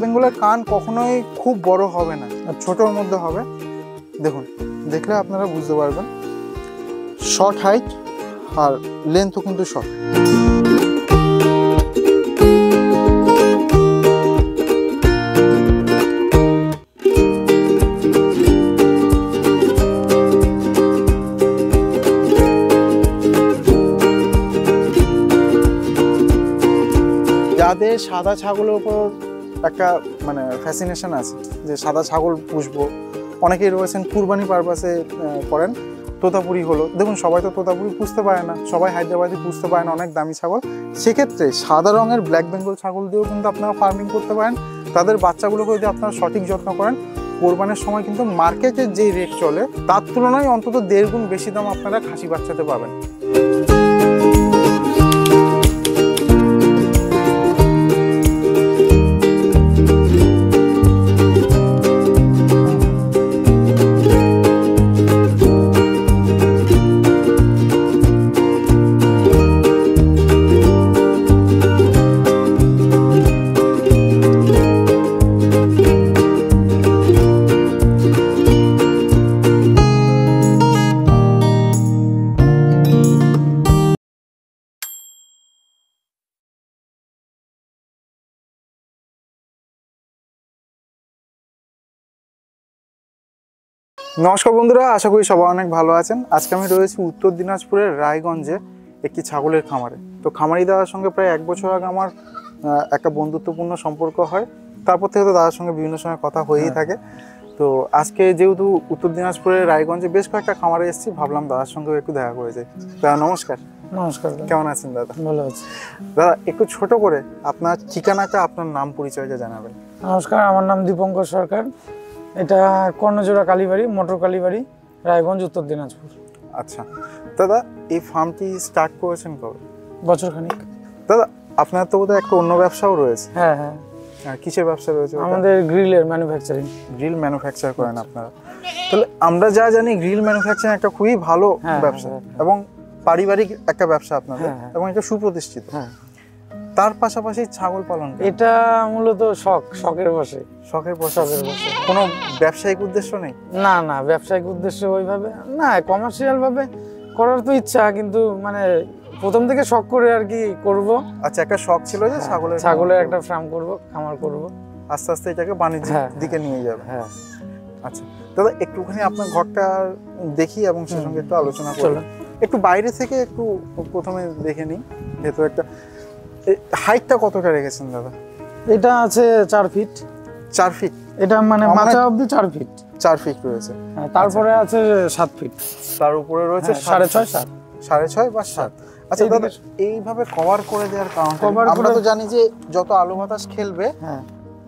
বেঙ্গলের কান কখনোই খুব বড় হবে না, ছোটোর মধ্যে হবে। দেখুন, দেখলে আপনারা বুঝতে পারবেন। শর্ট হাইট আর লেন্থও কিন্তু শর্ট। যাদের সাদা ছাগলের উপর একটা মানে ফ্যাসিনেশন আছে যে সাদা ছাগল পুষবো, অনেকেই রয়েছেন কুরবানি পারপাসে করেন। তোতাপুরি হলো, দেখুন সবাই তো তোতাপুরি পুষতে পারে না, সবাই হায়দ্রাবাদি পুষতে পারে না, অনেক দামি ছাগল। সেক্ষেত্রে সাদা রঙের ব্ল্যাক বেঙ্গল ছাগল দিয়েও কিন্তু আপনারা ফার্মিং করতে পারেন। তাদের বাচ্চাগুলোকে যদি আপনারা সঠিক যত্ন করেন, কোরবানির সময় কিন্তু মার্কেটের যেই রেট চলে তার তুলনায় অন্তত 1.5 গুণ বেশি দাম আপনারা খাসি বাচ্চাতে পাবেন। নমস্কার বন্ধুরা, আশা করি সবাই অনেক ভালো আছেন। আজকে আমি রয়েছি উত্তর দিনাজপুরের রায়গঞ্জে একটি ছাগলের খামারে। তো খামারি দাদার সঙ্গে প্রায় 1 বছর আগে আমার একটা বন্ধুত্বপূর্ণ সম্পর্ক হয়। তারপর থেকে তো দাদার সঙ্গে বিভিন্ন সময় কথা হয়েই থাকে। তো আজকে যেহেতু উত্তর দিনাজপুরের রায়গঞ্জে বেশ কয়েকটা খামারে এসেছি, ভাবলাম দাদার সঙ্গেও একটু দেখা করে যাই। দাদা নমস্কার। নমস্কার, কেমন আছেন দাদা? ভালো আছি দাদা। একটু ছোট করে আপনার ঠিকানাটা, আপনার নাম পরিচয়টা জানাবেন। নমস্কার, আমার নাম দীপঙ্কর সরকার। এটা কর্ণজোড়া কালীবাড়ি, মোটর কালীবাড়ি, রায়গঞ্জ, উত্তর দিনাজপুর। আচ্ছা দাদা, এই ফার্মটি স্টার্ট করেছেন কবে? বছরখানিক। দাদা আপনার তো বোধহয় একটা অন্য ব্যবসাও রয়েছে? হ্যাঁ হ্যাঁ। কিসের ব্যবসা রয়েছে? আমাদের গ্রিলের ম্যানুফ্যাকচারিং। গ্রিল ম্যানুফ্যাকচার করেন আপনারা? তাহলে আমরা যা জানি গ্রিল ম্যানুফ্যাকচারিং একটা খুবই ভালো ব্যবসা এবং পারিবারিক একটা ব্যবসা আপনাদের, এবং এটা সুপ্রতিষ্ঠিত। তার পাশাপাশি ছাগল পালন এটা মূলত শখের বসে। শখের বসে? কোনো ব্যবসায়িক উদ্দেশ্য নেই? না না, ব্যবসায়িক উদ্দেশ্য ওইভাবে না, কমার্শিয়াল ভাবে করার তো ইচ্ছা, কিন্তু মানে প্রথম থেকে শখ করে আর কি করব। আচ্ছা, একটা শখ ছিল যে ছাগলের একটা ফার্ম করব, খামার করব, আস্তে আস্তে এটাকে বাণিজ্যিক দিকে নিয়ে যাবে। হ্যাঁ। আচ্ছা দাদা, একটুখানি আপনার ঘরটা দেখি এবং সে সঙ্গে একটু আলোচনা করি। একটু বাইরে থেকে একটু প্রথমে দেখে নিই। যেহেতু একটা হাইটটা কতটা রেখেছেন দাদা? এটা আছে 4 ফিট। 4 ফিট? এটা মানে মাচা অবধি 4 ফিট। 4 ফিট রয়েছে। তারপরে আছে 7 ফিট। তার উপরে রয়েছে 6.5 7.5 বা 7। আচ্ছা দাদা, এইভাবে কভার করে দেওয়ার কারণ? আমরা তো জানি যে যত আলো বাতাস খেলবে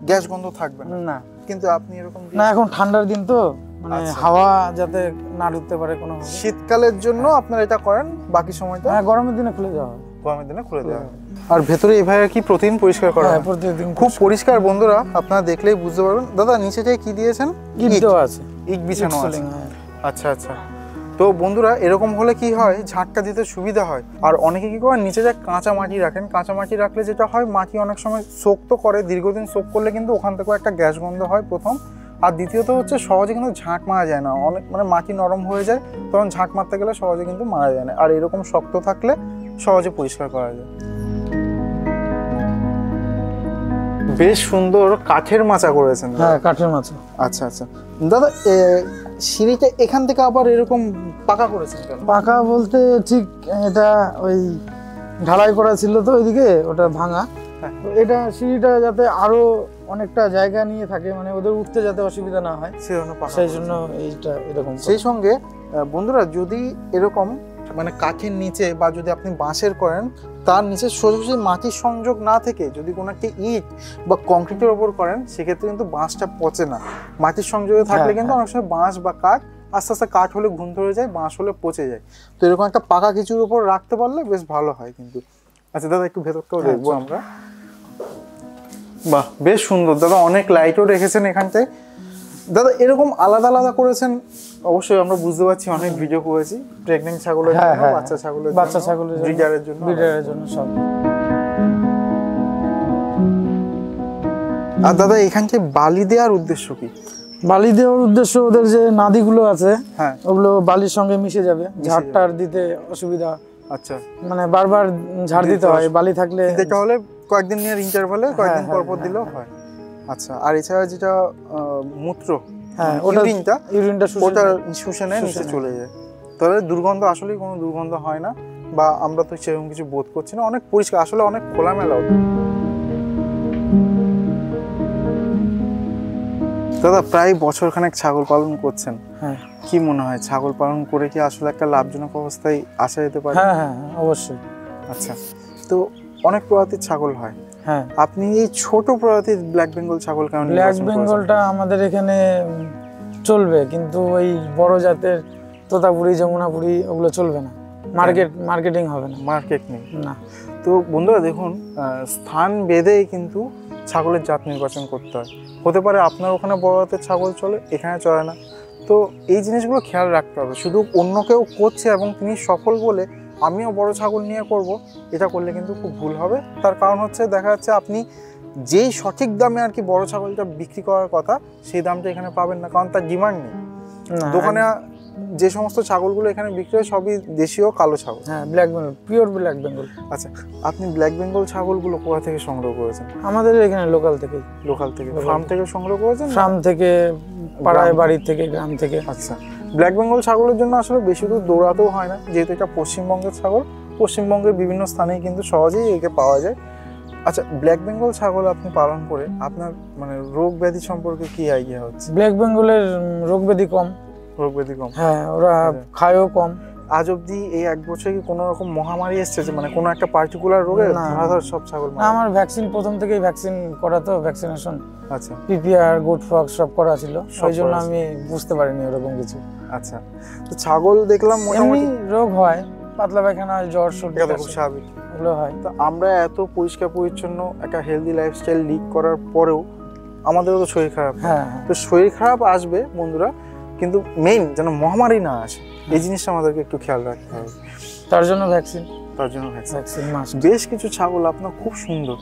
গ্যাস গন্ধ থাকবে না, কিন্তু আপনি এরকম না। এখন ঠান্ডার দিন তো, মানে হাওয়া যাতে না ঢুকতে পারে কোনো। শীতকালের জন্য আপনারা এটা করেন, বাকি সময়টা গরমের দিনে খুলে দেওয়া হয়। গরমের দিনে খুলে দেওয়া হয়। আর ভেতরে এইভাবে কি প্রতিদিন পরিষ্কার করা হয়? প্রতিদিন খুব পরিষ্কার বন্ধুরা, আপনারা দেখলেই বুঝতে পারবেন। দাদা নিচেটায় কি দিয়েছেন? ইট দেওয়া আছে, ইট বিছানো আছে। আচ্ছা আচ্ছা। তো বন্ধুরা এরকম হলে কি হয়, ঝাঁটটা দিতে সুবিধা হয়। আর অনেকে কি করেন, নিচে যা কাঁচা মাটি রাখেন, কাঁচা মাটি রাখলে যেটা হয়, মাটি অনেক সময় সোক তো করে, দীর্ঘদিন সোক করলে কিন্তু ওখান থেকেও একটা গ্যাস গন্ধ হয় প্রথম। আর দ্বিতীয়ত হচ্ছে সহজে কিন্তু ঝাঁট মারা যায় না, অনেক মানে মাটি নরম হয়ে যায়, তখন ঝাঁট মারতে গেলে সহজে কিন্তু মারা যায় না। আর এরকম শক্ত থাকলে সহজে পরিষ্কার করা যায়। বেশ সুন্দর কাঠের মাচা করেছেন। হ্যাঁ, কাঠের মাচা। আচ্ছা আচ্ছা দাদা, সিঁড়িটা এখান থেকে আবার এরকম পাকা করেছেন কেন? পাকা বলতে ঠিক এটা ওই ঢালাই করা ছিল তো ওইদিকে, ওটা ভাঙা। এটা সিঁড়িটা যাতে আরো অনেকটা জায়গা নিয়ে থাকে, মানে ওদের উঠতে যাতে অসুবিধা না হয়, সেই জন্য এইটা এরকম। সেই সঙ্গে বন্ধুরা, যদি এরকম মানে কাঠের নিচে বা যদি আপনি বাঁশের করেন, তার নিচে সোজাসুজি মাটির সংযোগ না থেকে যদি কোনো একটা ইট বা কংক্রিটের ওপর করেন, সেক্ষেত্রে কিন্তু বাঁশটা পচে না। মাটির সংযোগে থাকলে কিন্তু অনেক সময় বাঁশ বা কাঠ আস্তে আস্তে, কাঠ হলে ঘুম ধরে যায়, বাঁশ হলে পচে যায়। তো এরকম একটা পাকা কিছুর উপর রাখতে পারলে বেশ ভালো হয় কিন্তু। আচ্ছা দাদা, একটু ভেতরটাও দেখবো আমরা। বাহ, বেশ সুন্দর দাদা, অনেক লাইটও রেখেছেন এখানটায়। দাদা এরকম আলাদা আলাদা করেছেন, অবশ্যই আমরা বুঝতে পারছি, অনেক ভিডিও করেছি প্রেগন্যান্ট ছাগলের জন্য, বাচ্চা ছাগলের ব্রিডারের জন্য সব। আর দাদা এখানকে বালি দেওয়ার উদ্দেশ্য কি? বালি দেওয়ার উদ্দেশ্য ওদের যে নাদিগুলো আছে হ্যাঁ ওগুলো বালির সঙ্গে মিশে যাবে, ঝাড়টার দিতে অসুবিধা, আচ্ছা মানে বারবার ঝাড় দিতে হয় বালি থাকলে। এটা হলে কয়েকদিন নিয়ে ইন্টারভালে কয়েকদিন পর পর দিলেও হয়। আচ্ছা, আর এছাড়া যেটা মূত্র, হ্যাঁ ইউরিনটা ওটা শুষে নেয় নিচে চলে যায়, তাহলে দুর্গন্ধ আসলেই কোনো দুর্গন্ধ হয় না, বা আমরা তো সেরকম কিছু বোধ করছি না, অনেক পরিষ্কার, আসলে অনেক খোলামেলা। দাদা প্রায় বছরখানেক ছাগল পালন করছেন, হ্যাঁ কি মনে হয় ছাগল পালন করে কি আসলে একটা লাভজনক অবস্থায় আসা যেতে পারে? হ্যাঁ হ্যাঁ অবশ্যই। আচ্ছা, তো অনেক প্রজাতির ছাগল হয়, হ্যাঁ আপনি এই ছোট প্রজাতির ব্ল্যাক বেঙ্গল ছাগল কেন? ব্ল্যাক বেঙ্গলটা আমাদের এখানে চলবে, কিন্তু ওই বড় জাতের তোতাপুরি, যমুনাপুরি ওগুলো চলবে না, মার্কেটিং হবে না, মার্কেট নেই না। তো বন্ধুরা দেখুন, স্থান ভেদেই কিন্তু ছাগলের জাত নির্বাচন করতে হয়। হতে পারে আপনার ওখানে বড় জাতের ছাগল চলে, এখানে চলে না, তো এই জিনিসগুলো খেয়াল রাখতে হবে। শুধু অন্য কেউ করছে এবং তিনি সফল বলে আমিও বড় ছাগল নিয়ে করব, এটা করলে কিন্তু খুব ভুল হবে। তার কারণ হচ্ছে দেখা যাচ্ছে আপনি যেই সঠিক দামে আর কি বড় ছাগলটা বিক্রি করার কথা সেই দামটা এখানে পাবেন না, কারণ তার ডিমান্ড নেই। দোকানে যে সমস্ত ছাগলগুলো এখানে বিক্রি হয় সবই দেশীয় কালো ছাগল, হ্যাঁ black Bengal, pure black Bengal. আচ্ছা, আপনি ব্ল্যাক বেঙ্গল ছাগলগুলো কোথা থেকে সংগ্রহ করেছেন? আমাদের এখানে লোকাল থেকে ফার্ম থেকে সংগ্রহ করেছেন? ফার্ম থেকে, পাড়ায় বাড়ি থেকে, গ্রাম থেকে। আচ্ছা, ব্ল্যাক বেঙ্গল ছাগলের জন্য আসলে বেশি দূর দৌড়াতেও হয় না, যেহেতু এটা পশ্চিমবঙ্গের ছাগল, পশ্চিমবঙ্গের বিভিন্ন স্থানেই কিন্তু সহজেই একে পাওয়া যায়। আচ্ছা, ব্ল্যাক বেঙ্গল ছাগল আপনি পালন করে আপনার মানে রোগ ব্যাধি সম্পর্কে কি আইডিয়া হচ্ছে? ব্ল্যাক বেঙ্গলের রোগ ব্যাধি কম। হ্যাঁ, ওরা খায়ও কম। আজ অব্দি এই এক বছরে কি কোনো রকম মহামারী এসেছে যে মানে কোনো একটা পার্টিকুলার রোগে ধরাধর সব ছাগল? আমার ভ্যাকসিন প্রথম থেকেই ভ্যাকসিন করা, তো ভ্যাকসিনেশন, আচ্ছা, পিপিআর, গুড ফক্স সব করা ছিল, ওই জন্য আমি বুঝতে পারিনি ওরকম কিছু। আচ্ছা, তো ছাগল দেখলাম মোটামুটি রোগ হয়, পাতলা পায়খানা, জ্বর, সর্দি, খুব স্বাভাবিক, এগুলো হয়। তো আমরা এত পরিষ্কার পরিচ্ছন্ন একটা হেলদি লাইফস্টাইল লিড করার পরেও আমাদেরও তো শরীর খারাপ। হ্যাঁ, তো শরীর খারাপ আসবে বন্ধুরা, কিন্তু মেইন যেন মহামারী না আসে, এই জিনিসটা আমাদেরকে একটু খেয়াল রাখতে হবে। তার জন্য ভ্যাকসিন মাস্ট। বেশ কিছু ছাগল আপনার খুব সুন্দর,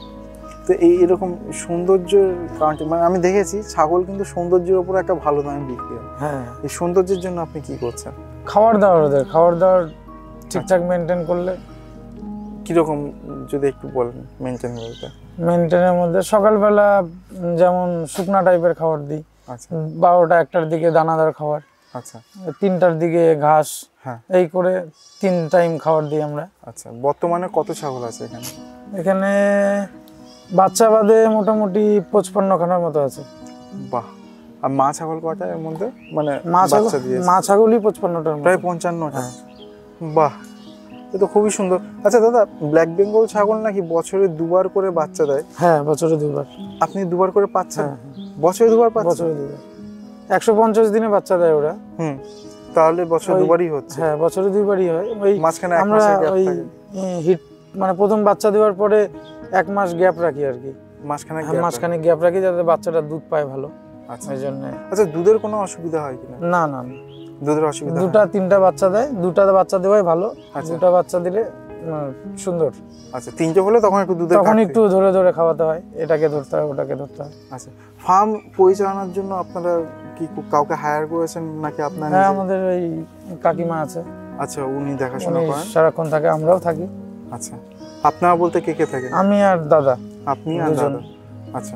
তো এরকম সৌন্দর্যের কারণে মানে আমি দেখেছি ছাগল কিন্তু সৌন্দর্যের উপর একটা ভালো দামে বিক্রি হয়। হ্যাঁ, এই সৌন্দর্যের জন্য আপনি কি করছেন? খাবার দাবার ঠিকঠাক মেনটেন করলে। কিরকম যদি একটু বলেন মেনটেন বলতে? মেনটেনের মধ্যে সকালবেলা যেমন শুকনা টাইপের খাবার দিই, আচ্ছা, 12টা 1টার দিকে দানাদার খাবার, আচ্ছা, 3টার দিকে ঘাস, হ্যাঁ, এই করে 3 টাইম খাবার দিই আমরা। আচ্ছা, বর্তমানে কত ছাগল আছে এখানে? এখানে বাচ্চা বাদে মোটামুটি 55খানার মতো আছে। বাহ, আর মা ছাগল কটা এর মধ্যে? মানে মা ছাগলই 55টার মতো, প্রায় 55টা। বাহ, এ তো খুবই সুন্দর। আচ্ছা দাদা, ব্ল্যাক বেঙ্গল ছাগল নাকি বছরে 2বার করে বাচ্চা দেয়? হ্যাঁ, বছরে 2বার। আপনি 2বার করে পাচ্ছেন? বছরে 2বার পাচ্ছেন? বছরে 2বার, 150 দিনে বাচ্চা দেয় ওরা। তাহলে বছরে 2বারই হচ্ছে? হ্যাঁ, বছরে 2বারই হয়। ওই মাঝখানে আমরা ওই হিট মানে প্রথম বাচ্চা দেওয়ার পরে 1 মাস গ্যাপ রাখি আর কি, মাঝখানে গ্যাপ রাখি যাতে বাচ্চাটা দুধ পায় ভালো। আচ্ছা, এই জন্য। আচ্ছা, দুধের কোনো অসুবিধা হয় কিনা? না না, দুধের অসুবিধা? 2টা 3টা বাচ্চা দেয়, 2টা বাচ্চা দেওয়াই ভালো। 2টা বাচ্চা দিলে সুন্দর। আচ্ছা, 3টে হলে তখন একটু দুধের, তখন একটু ধরে ধরে খাওয়াতে হয়, এটাকে ধরতে হয়, ওটাকে ধরতে হয়। আচ্ছা, ফার্ম পরিচালনার জন্য আপনারা কি কাউকে হায়ার করেছেন নাকি আপনার? হ্যাঁ, আমাদের ওই কাকিমা আছে। আচ্ছা, উনি দেখাশোনা করেন? সারাক্ষণ থাকে, আমরাও থাকি। আচ্ছা, আপনারা বলতে কে কে থাকেন? আমি আর দাদা। আপনি আর দাদা? আচ্ছা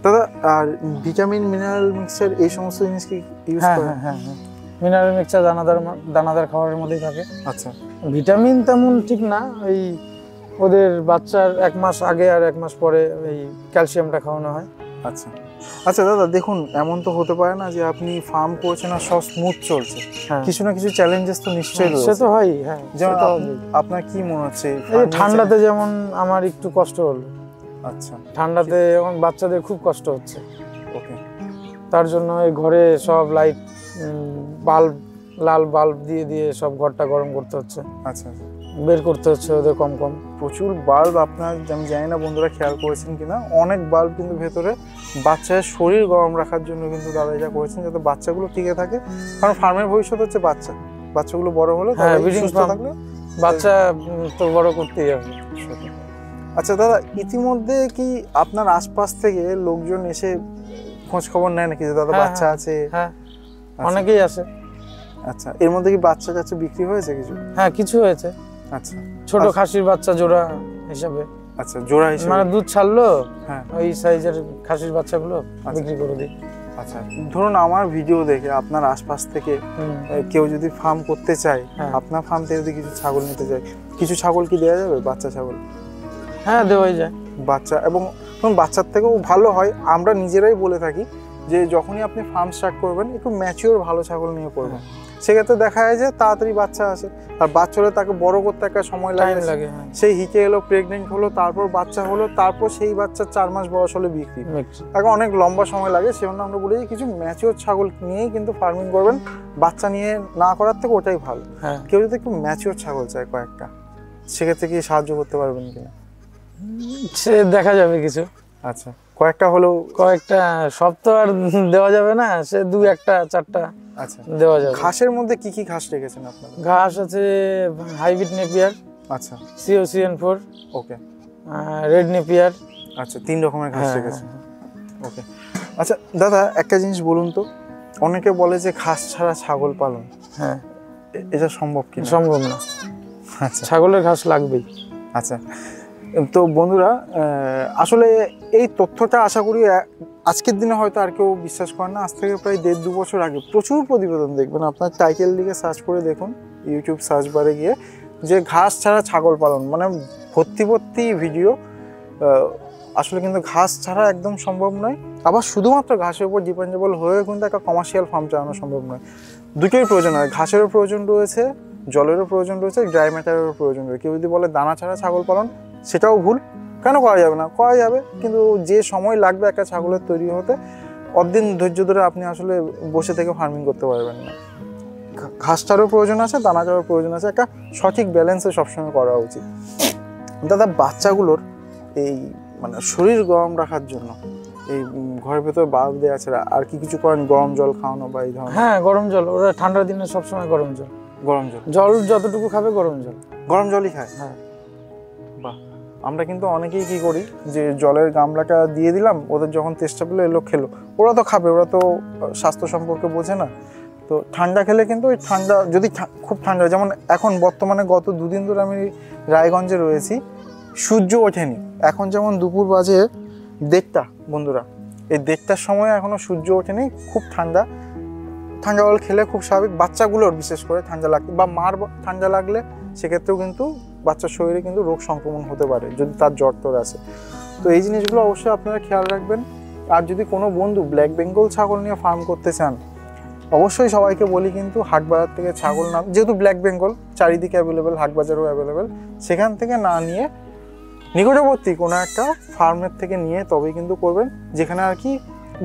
দাদা, আর ভিটামিন মিনারেল মিক্সচার এই সমস্ত জিনিস কি ইউজ করেন? হ্যাঁ, মিনারেল মিক্সচার দানাদার খাবারের মধ্যেই থাকে। আচ্ছা, ভিটামিন তেমন ঠিক না, ওই ওদের বাচ্চার 1 মাস আগে আর 1 মাস পরে ওই ক্যালসিয়ামটা খাওয়ানো হয়। আচ্ছা, আচ্ছা দাদা দেখুন, এমন তো হতে পারে না যে আপনি ফার্ম করছেন আর সব স্মুথ চলছে, কিছু না কিছু চ্যালেঞ্জেস তো নিশ্চয়ই রয়েছে। সে তো হয়, হ্যাঁ। যেমন আপনার কি মনে হচ্ছে এই ঠান্ডাতে যেমন আমার একটু কষ্ট হলো। আচ্ছা, ঠান্ডাতে এখন বাচ্চাদের খুব কষ্ট হচ্ছে। ওকে, তার জন্য এই ঘরে সব লাইট, লাল বাল্ব দিয়ে দিয়ে সব ঘরটা গরম করতে হচ্ছে। আচ্ছা, বের করতে হচ্ছে ওদের কম কম। প্রচুর বাল্ব, আপনার আমি জানি না বন্ধুরা খেয়াল করেছেন কিনা, অনেক বাল্ব কিন্তু ভেতরে বাচ্চার শরীর গরম রাখার জন্য কিন্তু দাদা এটা করেছেন, যাতে বাচ্চাগুলো টিকে থাকে। কারণ ফার্মের ভবিষ্যৎ হচ্ছে বাচ্চাগুলো বড় হলে, সুস্থ থাকলে বাচ্চা তো বড় করতেই হবে। আচ্ছা দাদা, ইতিমধ্যে কি আপনার আশপাশ থেকে লোকজন এসে খোঁজ খবর নেয় নাকি যে দাদা বাচ্চা আছে? হ্যাঁ, অনেকেই আসে। আচ্ছা, এর মধ্যে কি বাচ্চা কাচ্চা বিক্রি হয়েছে কিছু? হ্যাঁ, কিছু হয়েছে। আচ্ছা, ছোট খাসির বাচ্চা জোড়া হিসাবে। আচ্ছা, জোড়া হিসেবে মানে দুধ ছাড়লো, হ্যাঁ, ওই সাইজের খাসির বাচ্চাগুলো বিক্রি করে দিই। আচ্ছা, ধরুন আমার ভিডিও দেখে আপনার আশপাশ থেকে কেউ যদি ফার্ম করতে চায়, আপনার ফার্ম থেকে যদি কিছু ছাগল নিতে চায়, কিছু ছাগল কি দেওয়া যাবে? বাচ্চা ছাগল? হ্যাঁ, দেওয়াই যায়। বাচ্চা, এবং বাচ্চার থেকেও ভালো হয়। আমরা নিজেরাই বলে থাকি যে যখনই আপনি ফার্ম স্টার্ট করবেন একটু ম্যাচিওর ভালো ছাগল নিয়ে করবেন, সেক্ষেত্রে দেখা যায় যে তাড়াতাড়ি বাচ্চা আসে। আর বাচ্চা হলে তাকে বড় করতে একটা সময় লাগে, সেই হিটে এলো, প্রেগনেন্ট হলো, তারপর বাচ্চা হলো, তারপর সেই বাচ্চা 4 মাস বয়স হলে বিক্রি, তাকে অনেক লম্বা সময় লাগে। সেজন্য আমরা বলি যে কিছু ম্যাচিওর ছাগল নিয়েই কিন্তু ফার্মিং করবেন, বাচ্চা নিয়ে না করার থেকে ওটাই ভালো। কেউ যদি একটু ম্যাচিওর ছাগল চায় কয়েকটা, সেক্ষেত্রে কি সাহায্য করতে পারবেন কিনা? সে দেখা যাবে কিছু। আচ্ছা, কয়েকটা হলেও, কয়েকটা সব তো আর দেওয়া যাবে না, সে 2-1টা 4টা আচ্ছা দেওয়া যাবে। ঘাসের মধ্যে কি কি ঘাস রেখেছেন আপনারা? ঘাস আছে হাইব্রিড নেপিয়ার, আচ্ছা, COCN4, ওকে, রেড নেপিয়ার। আচ্ছা, 3 রকমের ঘাস রেখেছেন, ওকে। আচ্ছা দাদা, একটা জিনিস বলুন তো, অনেকে বলে যে ঘাস ছাড়া ছাগল পালন, হ্যাঁ, এটা সম্ভব কি? সম্ভব না। আচ্ছা, ছাগলের ঘাস লাগবেই। আচ্ছা, তো বন্ধুরা, আসলে এই তথ্যটা আশা করি আজকের দিনে হয়তো আর কেউ বিশ্বাস করে না। আজ থেকে প্রায় 1.5-2 বছর আগে প্রচুর প্রতিবেদন দেখবেন, আপনার টাইটেল দিকে সার্চ করে দেখুন, ইউটিউব সার্চ বারে গিয়ে, যে ঘাস ছাড়া ছাগল পালন, মানে ভর্তি ভিডিও। আসলে কিন্তু ঘাস ছাড়া একদম সম্ভব নয়, আবার শুধুমাত্র ঘাসের উপর ডিপেন্ডেবল হয়ে কিন্তু একটা কমার্শিয়াল ফার্ম চালানো সম্ভব নয়। দুটোই প্রয়োজন হয়, ঘাসেরও প্রয়োজন রয়েছে, জলেরও প্রয়োজন রয়েছে, ড্রাই ম্যাটারেরও প্রয়োজন রয়েছে। কেউ যদি বলে দানা ছাড়া ছাগল পালন, সেটাও ভুল। কেন করা যাবে না? করা যাবে, কিন্তু যে সময় লাগবে একটা ছাগলের তৈরি হতে, অতদিন ধৈর্য ধরে আপনি আসলে বসে থেকে ফার্মিং করতে পারবেন না। ঘাসটারও প্রয়োজন আছে, দানাটারও প্রয়োজন আছে, একটা সঠিক ব্যালেন্সে সবসময় করা উচিত। দাদা, বাচ্চাগুলোর এই মানে শরীর গরম রাখার জন্য এই ঘরের ভেতর বাল্ব দেওয়া ছাড়া আর কি কিছু করেন? গরম জল খাওয়ানো বা এই ধরনের? হ্যাঁ, গরম জল। ওরা ঠান্ডার দিনে সবসময় গরম জল। গরম জল, জল যতটুকু খাবে গরম জল, গরম জলই খায়? হ্যাঁ। বাহ, আমরা কিন্তু অনেকেই কি করি যে জলের গামলাটা দিয়ে দিলাম, ওদের যখন তেষ্টা পেলো এলো খেলো, ওরা তো খাবে, ওরা তো স্বাস্থ্য সম্পর্কে বোঝে না। তো ঠান্ডা খেলে কিন্তু ওই ঠান্ডা, যদি খুব ঠান্ডা, যেমন এখন বর্তমানে গত 2 দিন ধরে আমি রায়গঞ্জে রয়েছি, সূর্য ওঠেনি, এখন যেমন দুপুর বাজে 1:30 বন্ধুরা, এই 1:30টার সময় এখনো সূর্য ওঠেনি, খুব ঠান্ডা। ঠান্ডা জল খেলে খুব স্বাভাবিক, বাচ্চাগুলোর বিশেষ করে ঠান্ডা লাগবে, বা মার ঠান্ডা লাগলে সেক্ষেত্রেও কিন্তু বাচ্চার শরীরে কিন্তু রোগ সংক্রমণ হতে পারে যদি তার জ্বর টর আসে। তো এই জিনিসগুলো অবশ্যই আপনারা খেয়াল রাখবেন। আর যদি কোনো বন্ধু ব্ল্যাক বেঙ্গল ছাগল নিয়ে ফার্ম করতে চান, অবশ্যই সবাইকে বলি কিন্তু হাটবাজার থেকে ছাগল না, যেহেতু ব্ল্যাক বেঙ্গল চারিদিকে অ্যাভেলেবেল, হাটবাজারও অ্যাভেলেবেল, সেখান থেকে না নিয়ে নিকটবর্তী কোনো একটা ফার্মের থেকে নিয়ে তবেই কিন্তু করবেন, যেখানে আর কি,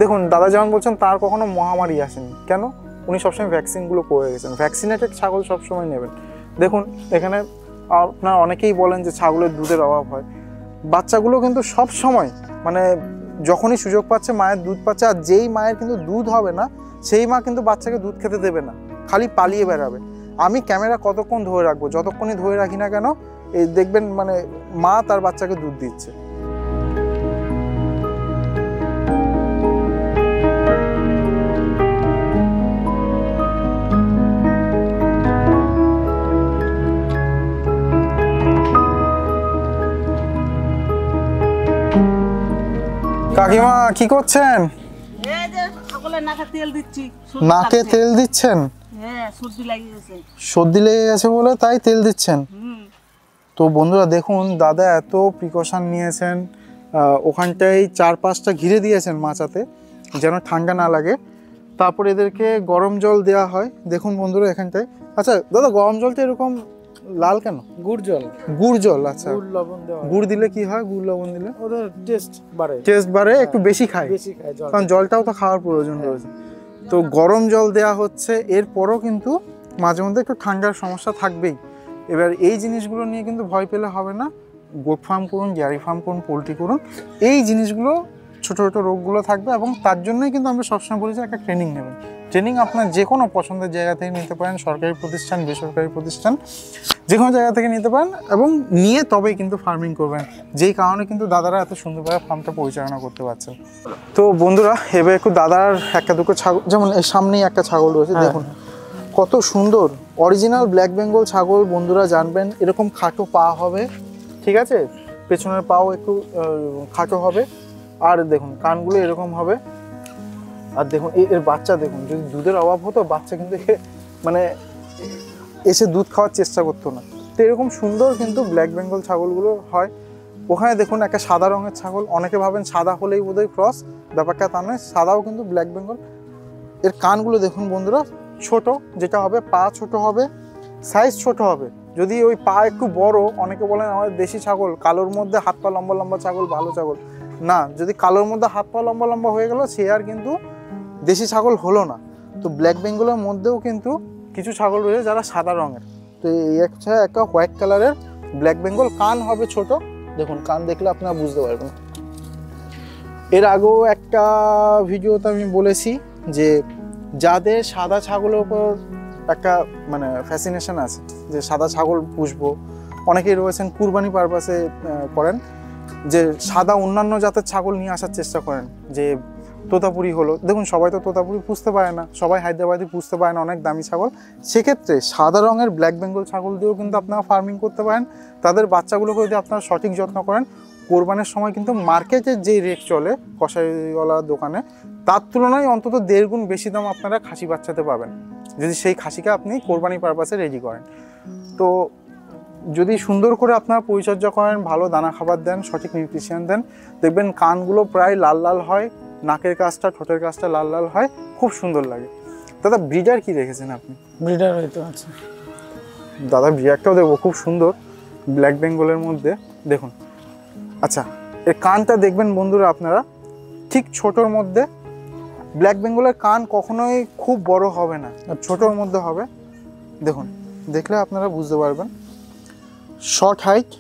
দেখুন দাদা যেমন বলছেন তার কখনো মহামারী আসেনি, কেন? উনি সবসময় ভ্যাকসিনগুলো করে গেছেন, ভ্যাকসিনেটেড ছাগল সবসময় নেবেন। দেখুন এখানে আপনারা অনেকেই বলেন যে ছাগলের দুধের অভাব হয়, বাচ্চাগুলো কিন্তু সব সময় মানে যখনই সুযোগ পাচ্ছে মায়ের দুধ পাচ্ছে, আর যেই মায়ের কিন্তু দুধ হবে না সেই মা কিন্তু বাচ্চাকে দুধ খেতে দেবে না, খালি পালিয়ে বেড়াবে। আমি ক্যামেরা কতক্ষণ ধরে রাখবো, যতক্ষণই ধরে রাখি না কেন, এই দেখবেন মানে মা তার বাচ্চাকে দুধ দিচ্ছে। কাকিমা কি করছেন? এই যে ছাগলের নাকে তেল দিচ্ছি। নাকে তেল দিচ্ছেন? হ্যাঁ, সর্দি লেগে গেছে। সর্দি লেগে গেছে বলে তাই তেল দিচ্ছেন? তো বন্ধুরা দেখুন, দাদা এত প্রিকশন নিয়েছেন, ওখানটায় 4-5টা ঘিরে দিয়েছেন মাচাতে যেন ঠান্ডা না লাগে, তারপর এদেরকে গরম জল দেওয়া হয়। দেখুন বন্ধুরা এখানটায়। আচ্ছা দাদা, গরম জলটা এরকম লাল কেন? গুড় জল। গুড় জল, আচ্ছা। গুড় লবণ দেওয়া। গুড় দিলে কি হয়? গুড় লবণ দিলে ওদের টেস্ট বাড়ে। টেস্ট বাড়ে, একটু বেশি খায়, কারণ জলটাও তো খাওয়ার প্রয়োজন রয়েছে। তো গরম জল দেওয়া হচ্ছে, এরপরও কিন্তু মাঝে মধ্যে একটু ঠান্ডার সমস্যা থাকবেই। এবার এই জিনিসগুলো নিয়ে কিন্তু ভয় পেলে হবে না। গোট ফার্ম করুন, ডেয়ারি ফার্ম করুন, পোলট্রি করুন, এই জিনিসগুলো ছোটো ছোটো রোগগুলো থাকবে, এবং তার জন্যই কিন্তু আমরা সবসময় বলি যে একটা ট্রেনিং নেবেন। ট্রেনিং আপনার যে কোনো পছন্দের জায়গা থেকে নিতে পারেন, সরকারি প্রতিষ্ঠান, বেসরকারি প্রতিষ্ঠান, যে কোনো জায়গা থেকে নিতে পারেন, এবং নিয়ে তবেই কিন্তু ফার্মিং করবেন। যেই কারণে কিন্তু দাদারা এত সুন্দরভাবে ফার্মটা পরিচালনা করতে পারছেন। তো বন্ধুরা, এবার একটু দাদার একটা দুটো ছাগল, যেমন এই সামনেই একটা ছাগল রয়েছে, দেখুন কত সুন্দর অরিজিনাল ব্ল্যাক বেঙ্গল ছাগল। বন্ধুরা জানবেন এরকম খাটো পা হবে, ঠিক আছে, পেছনের পাও একটু খাটো হবে, আর দেখুন কানগুলো এরকম হবে। আর দেখুন এর বাচ্চা দেখুন, যদি দুধের অভাব হতো বাচ্চা কিন্তু মানে এসে দুধ খাওয়ার চেষ্টা করতো না। তো এরকম সুন্দর কিন্তু ব্ল্যাক বেঙ্গল ছাগলগুলো হয়। ওখানে দেখুন একটা সাদা রঙের ছাগল, অনেকে ভাবেন সাদা হলেই বোধহয় ক্রস, ব্যাপারটা তা নয়, সাদাও কিন্তু ব্ল্যাক বেঙ্গল। এর কানগুলো দেখুন বন্ধুরা, ছোট যেটা হবে, পা ছোট হবে, সাইজ ছোট হবে। যদি ওই পা একটু বড়, অনেকে বলেন আমাদের দেশি ছাগল কালোর মধ্যে হাত পা লম্বা লম্বা ছাগল ভালো ছাগল, না, যদি কালোর মধ্যে হাত পা লম্বা লম্বা হয়ে গেল সে আর কিন্তু দেশি ছাগল হলো না। তো ব্ল্যাক বেঙ্গলের মধ্যেও কিন্তু কিছু ছাগল রয়েছে যারা সাদা রঙের। তো এই একটা হোয়াইট কালারের ব্ল্যাক বেঙ্গল, কান হবে ছোট, দেখুন কান দেখলে আপনারা বুঝতে পারবেন। এর আগেও একটা ভিডিওতে আমি বলেছি যে যাদের সাদা ছাগলের উপর একটা মানে ফ্যাসিনেশন আছে, যে সাদা ছাগল পুষবো, অনেকেই রয়েছেন কুরবানি পারপাসে করেন, যে সাদা অন্যান্য জাতের ছাগল নিয়ে আসার চেষ্টা করেন, যে তোতাপুরি হলো, দেখুন সবাই তো তোতাপুরি পুষতে পারে না, সবাই হায়দ্রাবাদি পুষতে পারে না, অনেক দামি ছাগল। সেক্ষেত্রে সাদা রঙের ব্ল্যাক বেঙ্গল ছাগল দিয়েও কিন্তু আপনারা ফার্মিং করতে পারেন। তাদের বাচ্চাগুলোকে যদি আপনারা সঠিক যত্ন করেন, কোরবানের সময় কিন্তু মার্কেটের যে রেট চলে কষাইওয়ালা দোকানে, তার তুলনায় অন্তত 1.5 গুণ বেশি দাম আপনারা খাসি বাচ্চাতে পাবেন, যদি সেই খাসিকে আপনি কোরবানি পারপাসে রেডি করেন। তো যদি সুন্দর করে আপনারা পরিচর্যা করেন, ভালো দানা খাবার দেন, সঠিক নিউট্রিশন দেন, দেখবেন কানগুলো প্রায় লাল লাল হয়, নাকের কাছটা, ঠোঁটের কাছটা লাল লাল হয়, খুব সুন্দর লাগে। দাদা ব্রিডার কি রেখেছেন আপনি? ব্রিডার হয়তো আছে দাদা, ব্রিডারটাও দেখবো, খুব সুন্দর ব্ল্যাক বেঙ্গলের মধ্যে, দেখুন। আচ্ছা, এর কানটা দেখবেন বন্ধুরা আপনারা, ঠিক ছোটোর মধ্যে। ব্ল্যাক বেঙ্গলের কান কখনোই খুব বড় হবে না, ছোটোর মধ্যে হবে, দেখুন, দেখলে আপনারা বুঝতে পারবেন। শর্ট হাইট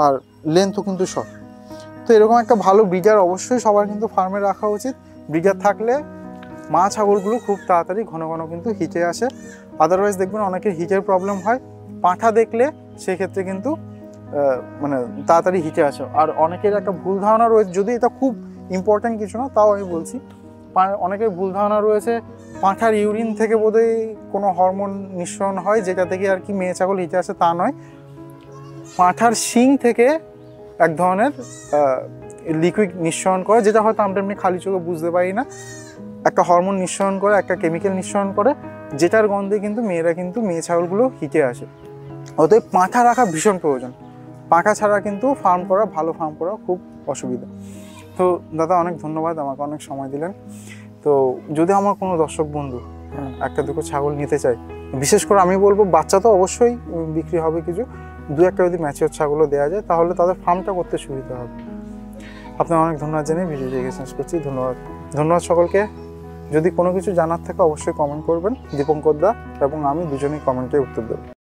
আর লেন্থও কিন্তু শর্ট। তো এরকম একটা ভালো ব্রিডার অবশ্যই সবার কিন্তু ফার্মে রাখা উচিত। ব্রিডার থাকলে মা ছাগলগুলো খুব তাড়াতাড়ি ঘন ঘন কিন্তু হিটে আসে। আদারওয়াইজ দেখবেন অনেকের হিটের প্রবলেম হয়, পাঁঠা দেখলে সেক্ষেত্রে কিন্তু মানে তাড়াতাড়ি হিটে আসে। আর অনেকের একটা ভুল ধারণা রয়েছে, যদি এটা খুব ইম্পর্ট্যান্ট কিছু না, তাও আমি বলছি, অনেকের ভুল ধারণা রয়েছে পাঁঠার ইউরিন থেকে বোধহয় কোনো হরমোন নিঃসরণ হয়, যেটা থেকে আর কি মেয়ে ছাগল হিটে আসে, তা নয়। পাঁঠার শিং থেকে এক ধরনের লিকুইড নিঃসরণ করে, যেটা হয়তো আমরা এমনি খালি চোখে বুঝতে পারি না, একটা হরমোন নিঃসরণ করে, একটা কেমিক্যাল নিঃসরণ করে, যেটার গন্ধে কিন্তু মেয়েরা কিন্তু মেয়ে ছাগলগুলো হিটে আসে। অতএব পাঁঠা রাখা ভীষণ প্রয়োজন। পাঁঠা ছাড়া কিন্তু ফার্ম করা, ভালো ফার্ম করা খুব অসুবিধা। তো দাদা অনেক ধন্যবাদ, আমাকে অনেক সময় দিলেন। তো যদি আমার কোনো দর্শক বন্ধু একটা দুটো ছাগল নিতে চায়, বিশেষ করে আমি বলবো বাচ্চা তো অবশ্যই বিক্রি হবে, কিছু দু একটা যদি ম্যাচিওর ছাগলও দেওয়া যায়, তাহলে তাদের ফার্মটা করতে সুবিধা হবে। আপনার অনেক ধন্যবাদ জানিয়ে ভিডিওটি শেষ করছি। ধন্যবাদ সকলকে। যদি কোনো কিছু জানার থাকে অবশ্যই কমেন্ট করবেন। দীপঙ্কর দা এবং আমি দুজনেই কমেন্টে উত্তর দেব।